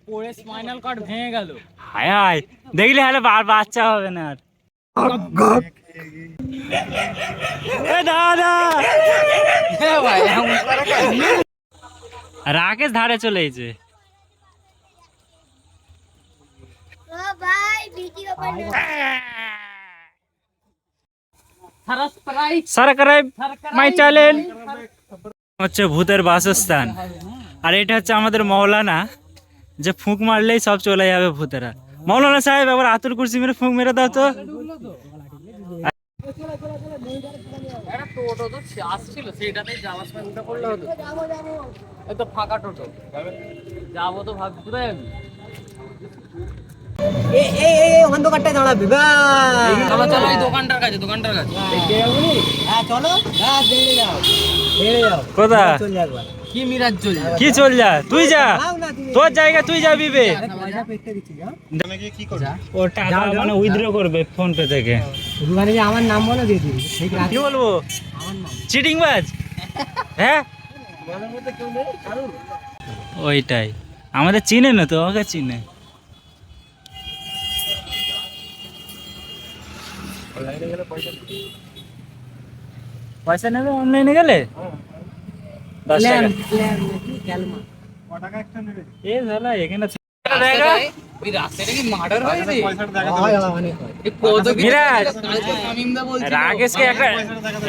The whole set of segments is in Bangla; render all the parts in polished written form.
পড়ে স্পাইনাল কর্ড ভেঙে গেল। হায় হায়, দেখলি হলে বাচ্চা হবে না আর। দাদা রাকেশ ধারে চলে এসেছে। হচ্ছে ভূতের বাসস্থান, আর এটা হচ্ছে আমাদের মৌলানা, যে ফুঁক মারলেই সব চলে যাবে ভূতেরা। মৌলানা সাহেব একবার আতুর কুরসি মেরে ফুঁক মেরে দাও তো। টোটো তো আসছিল, সেইটাতে যাওয়ার সময় উঠে পড়লে হতো। এই তো ফাঁকা টোটো, যাবো তো ভাবছি। কোথায় যাবি? অন্ধকারটা দাঁড়াবে। চলো চলো, এই দোকানটার কাছে, দোকানটার কাছে। হ্যাঁ চলো, বেড়ে যাও, বেড়ে যাও। কোথা কি মিরাজ চল যা, কি চল যা, তুই যা, তোর জায়গা তুই যাবি বে। ও টাকা মানে উইথড্র করবে ফোন পে থেকে। দোকানে যে আমার নাম বলে দিয়ে দিবি। কি বলবো, চিটিং বাজ? হ্যাঁ ওইটাই, আমাদের চিনে না তো, ওকে চিনে। পয়সা নেবে অনলাইনে গেলে? 10 টাকা। এ শালা এখানে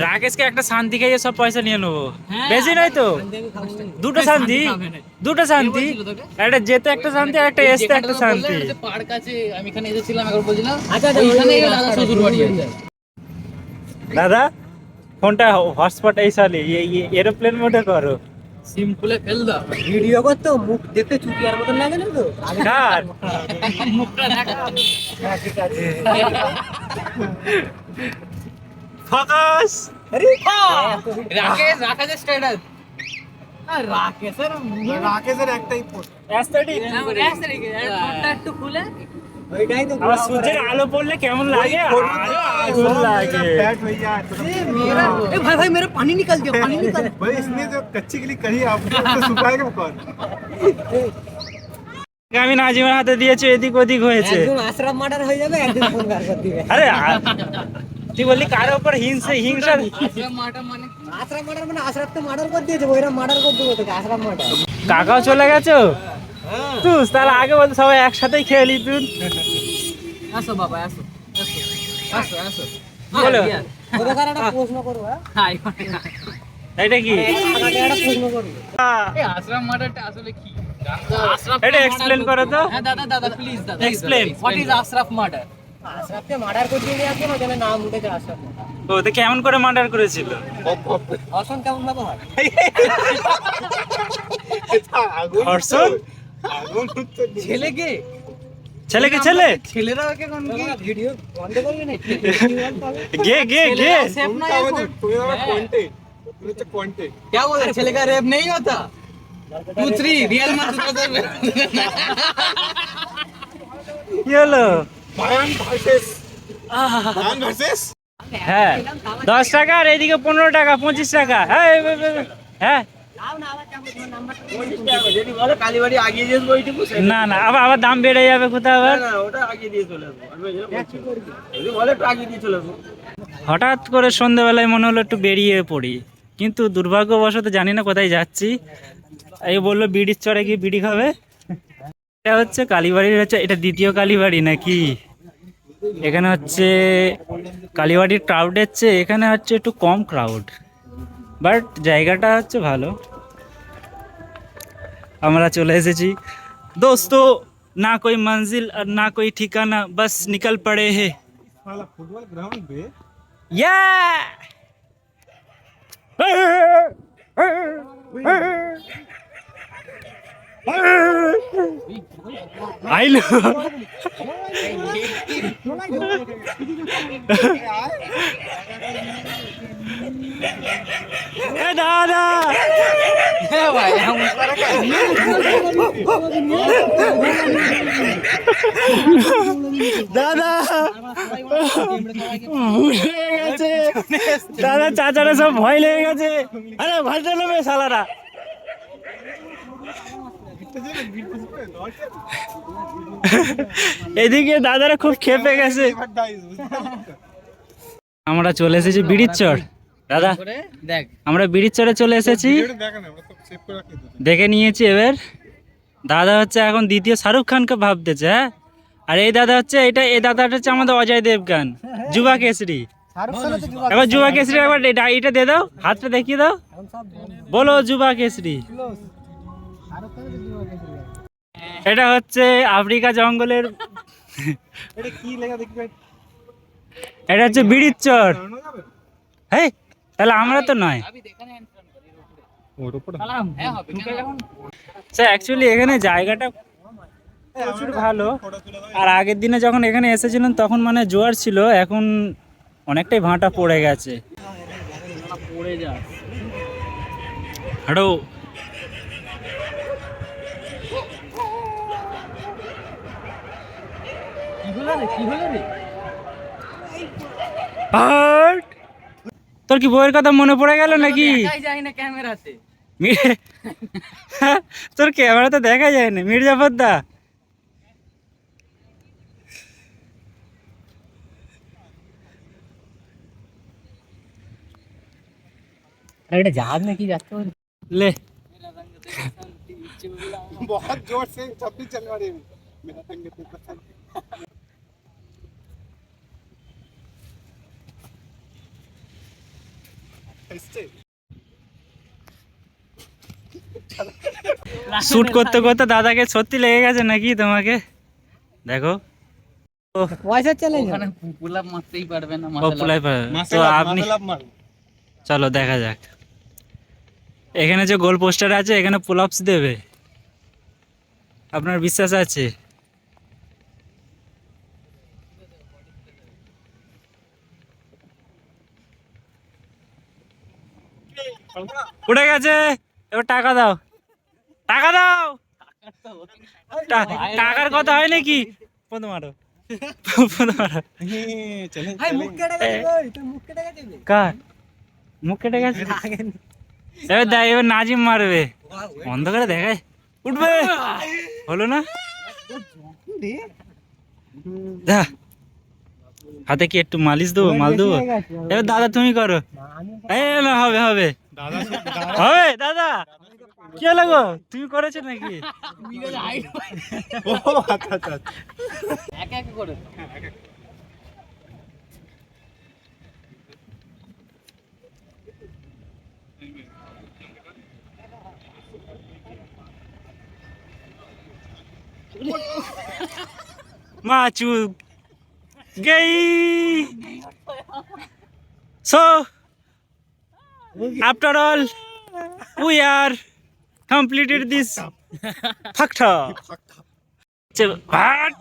রাকেশকে একটা শান্তি খাইয়ে সব পয়সা নিয়ে নেবো, বেশি নয় তো। দুটো শান্তি, দুটো শান্তি, একটা যেতে একটা শান্তি, আর একটা এসতে একটা শান্তি। আমি এখানে এসেছিলাম, একবার বলছিলাম দাদা ফোনটা হটস্পট এই সালে এরোপ্লেন মোডে করো, সিম খুলে ফেল দাও। ভিডিও করতে মুখ দেখতে চুটিয়ার মতন লাগে না তো? কার মুখটা দেখা। ঠিক আছে। ফোকাস। রাকেশ, রাকেশের স্ট্যাটাস। রাকেশের একটাই পোস্ট। অ্যাস্থেটিক, ফোনটা একটু খুলে ওইটাই তো। আবার সূর্যের আলো পড়লে কেমন লাগে? আগুন লাগে। बैठ भैया। ए भाई भाई मेरा पानी निकल गया, पानी निकल। भाई इसने जो कच्ची गिली करी आप उसको सुखाएगा कौन? আমি নাজিমের হাতে দিয়েছি, এদিক ওদিক হয়েছে। একজন আশরাফ মার্ডার হয়ে যাবে, একজন ফোন বার করে দিবে। আরে তুই বললি কার উপর হিংসা? আশরাফ মার্ডার মানে আশরাফ মার্ডার মানে আশরাফ তো মার্ডার করে দিয়েছে, ওইরা মার্ডার করে দেবো তোকে। আশরাফ মার্ডার। কাকাও চলে গেছো? তুই তাহলে আগে বলতে সবাই একসাথেই খেয়ে নি তুই। আসো বাবা, আসো আসো আসো আসো। বলো ওদের কাছে একটা প্রশ্ন করবো। হ্যাঁ এটা কি? একটা প্রশ্ন করবো। এই আশরাফ মার্ডারটা আসলে কি? এটা এক্সপ্লেন করো তো। হ্যাঁ দাদা, দাদা প্লিজ দাদা, Explain. What is Ashraf murder? আশরাফকে মার্ডার করে দিয়ে আসবে না, যেন নাম উঠেছে আশরাফ মার্ডার। ও তো কেমন করে মার্ডার করেছিল? অসন কেমন ভাবে হয়? ধর্ষণ? ছেলেকে ছেলেকে ছেলে? ছেলেরা ওকে কোন কি ভিডিও বন্ধ করবি না? গে গে গে। सेफ ना है क्या बोल रहे? ছেলে का रेप नहीं होता। 2 3 रियल मत बता। কি হলো? হ্যাঁ 10 টাকা, আর এইদিকে 15 টাকা, 25 টাকা। হ্যাঁ হ্যাঁ না না, আবার দাম বেড়ে যাবে কোথাও আবার। হঠাৎ করে সন্ধ্যেবেলায় মনে হলো একটু বেরিয়ে পড়ি, কিন্তু দুর্ভাগ্যবশত জানি না কোথায় যাচ্ছি। এই বললো বিড়ির চড়ে গিয়ে বিড়ি খাবে। এটা হচ্ছে কালীবাড়ির, হচ্ছে এটা দ্বিতীয় কালীবাড়ি নাকি? এখানে হচ্ছে কালীবাড়ির ক্রাউডের চেয়ে এখানে হচ্ছে একটু কম ক্রাউড, বাট জায়গাটা হচ্ছে ভালো। আমরা চলে এসেছি দোস্তো, না কোই মঞ্জিল আর না কোই ঠিকানা, বাস নিকল পড়ে হে। फुटबॉल ग्राउंड पे या आइलो ए दादा भाई हम দাদা দাদা চাচারা সব ভয় লেগে গেছে। আরে ভয় নেবে শালারা। এদিকে দাদারা খুব খেপে গেছে। আমরা চলে এসেছি বিড়ির চর। দাদা করে দেখ আমরা বিড়ির চরে চলে এসেছি, দেখে নিয়েছি। এবার দাদা হচ্ছে এখন দ্বিতীয় শাহরুখ খানকে ভাবতেছে, হ্যাঁ। আর এই দাদা হচ্ছে এই দাদাটা হচ্ছে আমাদের অজয় দেবগান, যুবা কেশরী। এবার যুবা কেশরী একবার এটা দিয়ে দাও, হাতটা দেখিয়ে দাও, বলো যুবা কেশরী। এটা হচ্ছে আফ্রিকা জঙ্গলের, এটা হচ্ছে বিড়ির চর। হ্যাঁ তাহলে আমরা তো নয়। অ্যাকচুয়ালি এখানে জায়গাটা প্রচুর ভালো। আর আগের দিনে যখন এখানে এসেছিলেন তখন মানে জোয়ার ছিল, এখন অনেকটাই ভাঁটা পড়ে গেছে। পড়ে যা হাঁটো। কি হলো রে হাট! তোর কি বইয়ের কথা মনে পড়ে গেল নাকি? দেখাই যায় না ক্যামেরাতে। তোর ক্যামেরা তো দেখা যায় না মির্জাফর দা। এটা জাহাজ নাকি যাচ্ছে ले बहुत जोर से 26 जनवरी में मेरा तंग पसंद শুট করতে করতে দাদাকে সত্যি লেগে গেছে নাকি তোমাকে? দেখো পয়সা চলে ওখানে পুলাপ মারতেই পারবে না। পপুলার তো আপনি চলো দেখা যাক। এখানে যে গোল পোস্টার আছে এখানে পুল আপস দেবে, আপনার বিশ্বাস আছে? উঠে গেছে, এবার টাকা দাও, টাকা দাও। টাকার কথা হয় নাকি? ফোন মারো, ফোন মারো। ভাই মুখ কেটে গেছে, তুই মুখ কেটে গেছে। কার মুখ কেটে গেছে? এবার দেখ, এবার নাজিম মারবে, অন্ধকারে দেখায় উঠবে, হলো না? যা, হাতে কি একটু মালিশ দেবো, মাল দেবো? এবার দাদা তুমি করো। না হবে হবে হবে দাদা, কি হলো গো, তুমি করেছো নাকি? ও আচ্ছা আচ্ছা এক এক করে माचू गई। So after all we are completed this factor. What?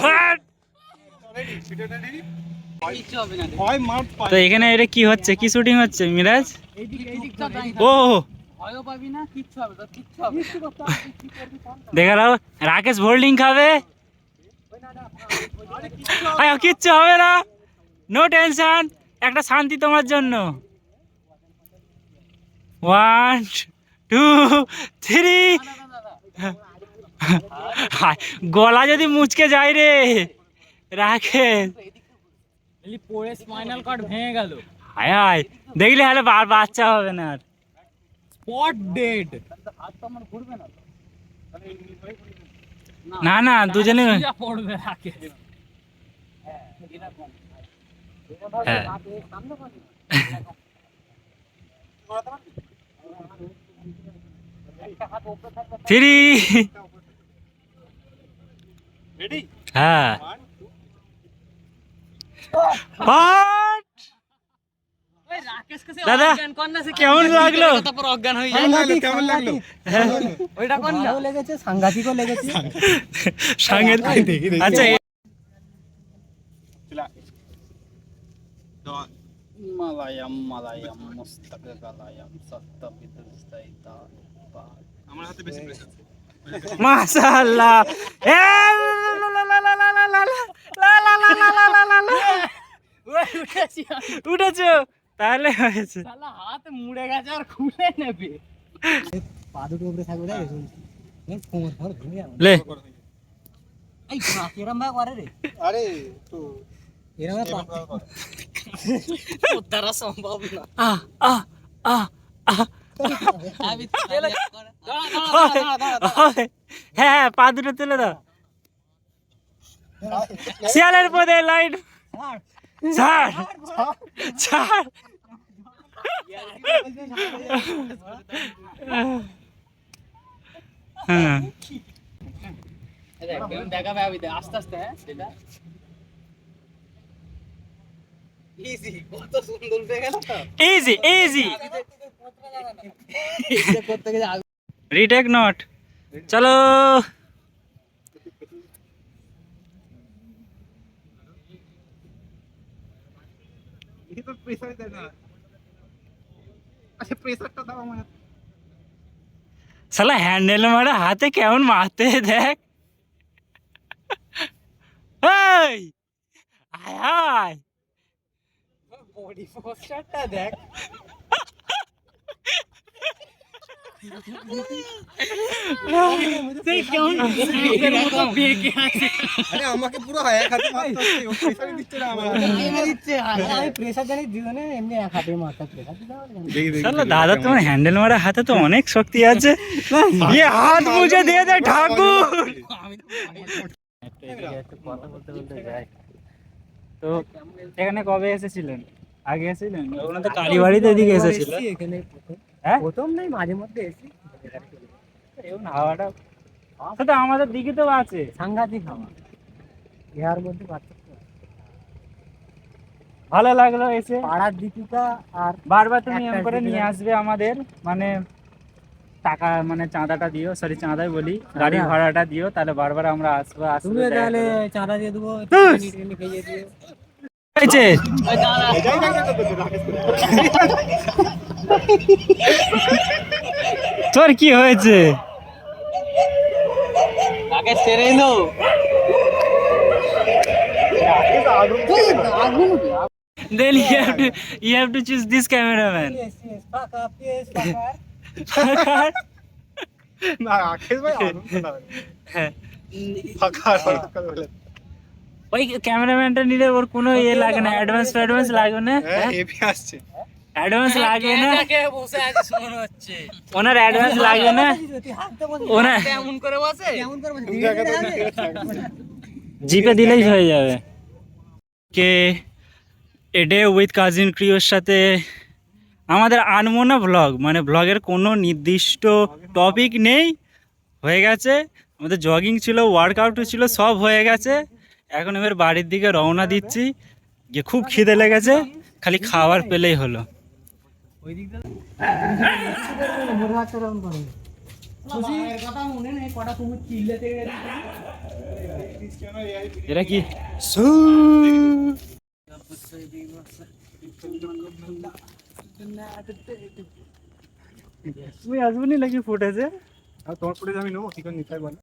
What? কিচ্ছু হবে না। হয় মার তো এখানে এটা কি হচ্ছে, কি শুটিং হচ্ছে মিরাজ? এইদিকটা যাই ও ভয়ও পাবি না, কিচ্ছু হবে না, কিচ্ছু হবে না। দেখা দাও, রাকেশ হোল্ডিং খাবে, কিচ্ছু হবে না, নো টেনশন, একটা শান্তি তোমার জন্য। 1 2 3। গলা যদি মুচকে যায় রে রাকেশ, পড়ে স্পাইনাল কর্ড ভেঙে গেল। হায় হায়, দেখলে হলে বাচ্চা হবে না আর। Spot dead. হাত তো আমার ঘুরবে না। না না দুজনে পড়বে রাকে। হ্যাঁ। 3 রেডি হ্যাঁ। 1 What? দাদা কেমন লাগলো? তারপর অজ্ঞান হয়ে কেমন যায়। লাগলো কেমন লাগলো ওইটা কোন না লেগেছে, সাংঘাতিকও লেগেছে। সঙ্গে আচ্ছা চলা মালায়াম মালায়াম মুস্তাকালায়াম সত্তাবিদস্তাইতা। আমার হাতে বেশি প্রেসার আছে। মাশাআল্লাহ। এ লা লা লা লা লা লা লা লা লা লা লা লা লা লা। ওই উঠেছি। উঠেছো তাহলে হয়েছে। শালা হাত মুড়ে গেছে আর খুলে নেবে। পা দুটো উপরে থাকবে তাই কোমর ফোমর ভেঙে যাবে লে এই এরম ভাবে করে রে আরে তো এরম ভাবে তারা সম্ভব না আহ আহ আহ আহ আমি ছেলে হ্যাঁ হ্যাঁ পা দুটো তুলে দাও শিয়ালের পদে লাইট ছাড় ছাড় হ্যাঁ দেখাবে আমি আস্তে আস্তে, হ্যাঁ সেটা ইজি, কত সুন্দর হয়ে গেল তো। ইজি ইজি করতে গেলে রিটেক নট চলো ये तो प्रेशर देना अच्छा प्रेशरটা দাও আমার শালা হ্যান্ডেল মারা হাতে কেমন মারতে দেখ এই আয় আয় বডি পোস্টারটা দেখ আরে আমাকে পুরো এক হাতে মারতে হচ্ছে ও প্রেসারই দিচ্ছে না আমার আমি প্রেসার জানি দিও না এমনি এক হাতে মারতে প্রেসার দিতে শালা দাদা তোমার হ্যান্ডেল মারা হাতে তো অনেক শক্তি আছে ये हाथ मुझे दे दे ঠাকুর কথা বলতে বলতে যাই তো এখানে কবে এসেছিলেন আগে এসেছিলেন ওখানে তো কালীবাড়িতে এদিকে এসেছিল এখানে হ্যাঁ প্রথম নাই মাঝে মধ্যে এসি এখন হাওয়াটা সেটা আমাদের দিকে তো আছে সাংঘাতিক হাওয়া ইহার মধ্যে পার্থক্য ভালো লাগলো এসে পাড়ার দীপিকা আর বারবার তুমি একটা এম করে নিয়ে দিকে আসবে আমাদের মানে টাকা মানে চাঁদাটা দিও সরি চাঁদাই বলি গাড়ি ভাড়াটা দিও তাহলে বারবার আমরা আসবো আসবো তুমি দেখা তাহলে করবো। চাঁদা দিয়ে দেবো ধুস। খাইয়ে দিও হয়েছে তোর কি হয়েছে আগে সেরে নাও। then you have to choose this cameraman না রাকেশ ভাই আগুন না হ্যাঁ ফাঁকা ফাঁকা বলে ওই ক্যামেরাম্যানটা নিলে ওর কোনো ইয়ে লাগে না অ্যাডভান্স লাগবে না হ্যাঁ হেভি আসছে অ্যাডভান্স লাগবে না কে বসে আছে মনে হচ্ছে। ওনার অ্যাডভান্স লাগবে না ওনার কেমন করে বসে? কেমন করব জিপে দিলেই হয়ে যাবে কে এডে উইথ কাজিন ক্রিওর সাথে আমাদের আনমোনা ব্লগ মানে ব্লগের কোনো নির্দিষ্ট টপিক নেই হয়ে গেছে আমাদের জগিং ছিল ওয়ার্কআউটও ছিল সব হয়ে গেছে এখন এবার বাড়ির দিকে রওনা দিচ্ছি যে খুব খিদে লেগেছে খালি খাবার পেলেই হলো ওই দিক দিয়ে মোর হাতটা রাউন্ড করে খুশি কথা মনে নেই কটা তুমি চিল্লাতে এটা কি তুমি আসবনি নাকি ফুটেছে তোমার পরে আমি নেবো ঠিক আছে নিতাই বল